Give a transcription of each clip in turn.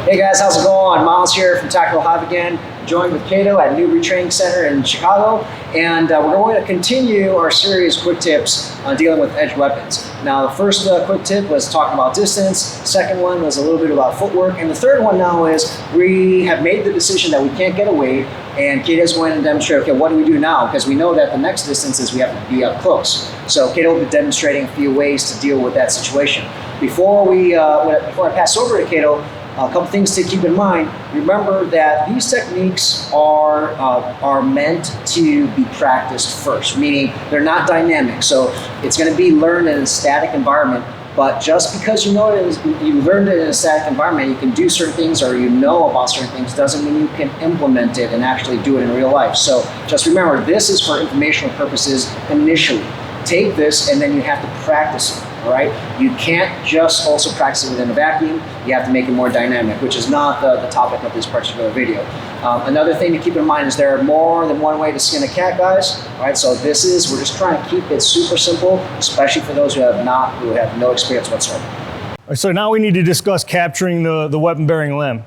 Hey guys, how's it going? Myles here from Tactical Hyve again, joined with Kato at Newbury Training Center in Chicago, and we're going to continue our series of quick tips on dealing with edge weapons. Now, the first quick tip was talking about distance, second one was a little bit about footwork, and the third one now is we have made the decision that we can't get away, and Kato's going to demonstrate, okay, what do we do now? Because we know that the next distance is we have to be up close. So Kato will be demonstrating a few ways to deal with that situation. Before I pass over to Kato, a couple things to keep in mind. Remember that these techniques are meant to be practiced first, meaning they're not dynamic. So it's going to be learned in a static environment. But just because you learned it in a static environment, you can do certain things or you know about certain things, doesn't mean you can implement it and actually do it in real life. So just remember, this is for informational purposes initially. Take this and then you have to practice it. All right, you can't just also practice it within a vacuum. You have to make it more dynamic, which is not the topic of this particular video. Another thing to keep in mind is there are more than one way to skin a cat, guys. All right, so we're just trying to keep it super simple, especially for those who have no experience whatsoever. All right, so now we need to discuss capturing the weapon-bearing limb.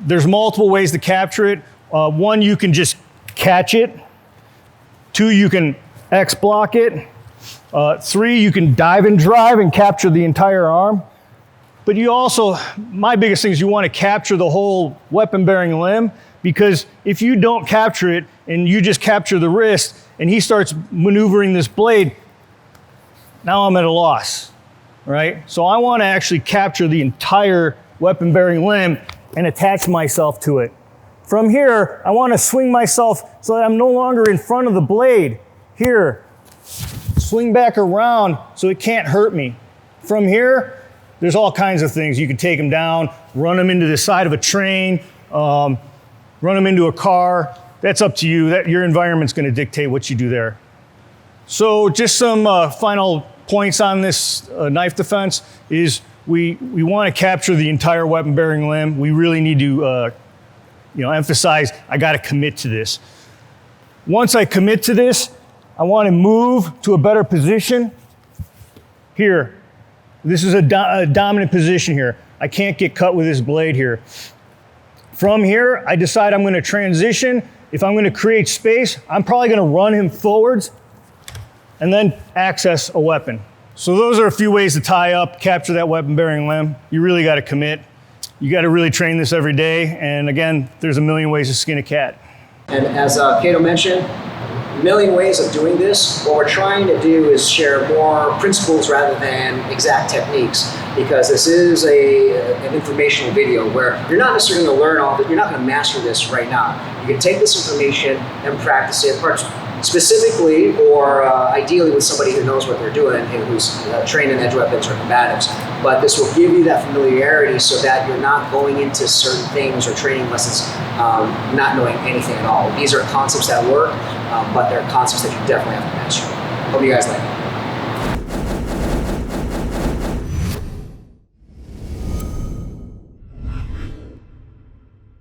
There's multiple ways to capture it. One, you can just catch it. Two, you can X-block it. 3, you can dive and drive and capture the entire arm. But you also, my biggest thing is you want to capture the whole weapon-bearing limb, because if you don't capture it and you just capture the wrist and he starts maneuvering this blade, now I'm at a loss, right? So I want to actually capture the entire weapon-bearing limb and attach myself to it. From here, I want to swing myself so that I'm no longer in front of the blade. Here, swing back around so it can't hurt me. From here, there's all kinds of things. You can take them down, run them into the side of a train, run them into a car. That's up to you. Your environment's going to dictate what you do there. So just some final points on this knife defense is we want to capture the entire weapon-bearing limb. We really need to emphasize, I got to commit to this. Once I commit to this, I want to move to a better position here. This is a dominant position here. I can't get cut with this blade here. From here, I decide I'm going to transition. If I'm going to create space, I'm probably going to run him forwards and then access a weapon. So those are a few ways to tie up, capture that weapon-bearing limb. You really got to commit. You got to really train this every day. And again, there's a million ways to skin a cat. And as Kato mentioned, a million ways of doing this. What we're trying to do is share more principles rather than exact techniques, because this is an informational video where you're not necessarily going to learn all of it. You're not going to master this right now. You can take this information and practice it specifically or ideally with somebody who knows what they're doing and who's trained in edge weapons or combatives. But this will give you that familiarity so that you're not going into certain things or training lessons not knowing anything at all. These are concepts that work, but they're concepts that you definitely have to master. Hope you guys like it.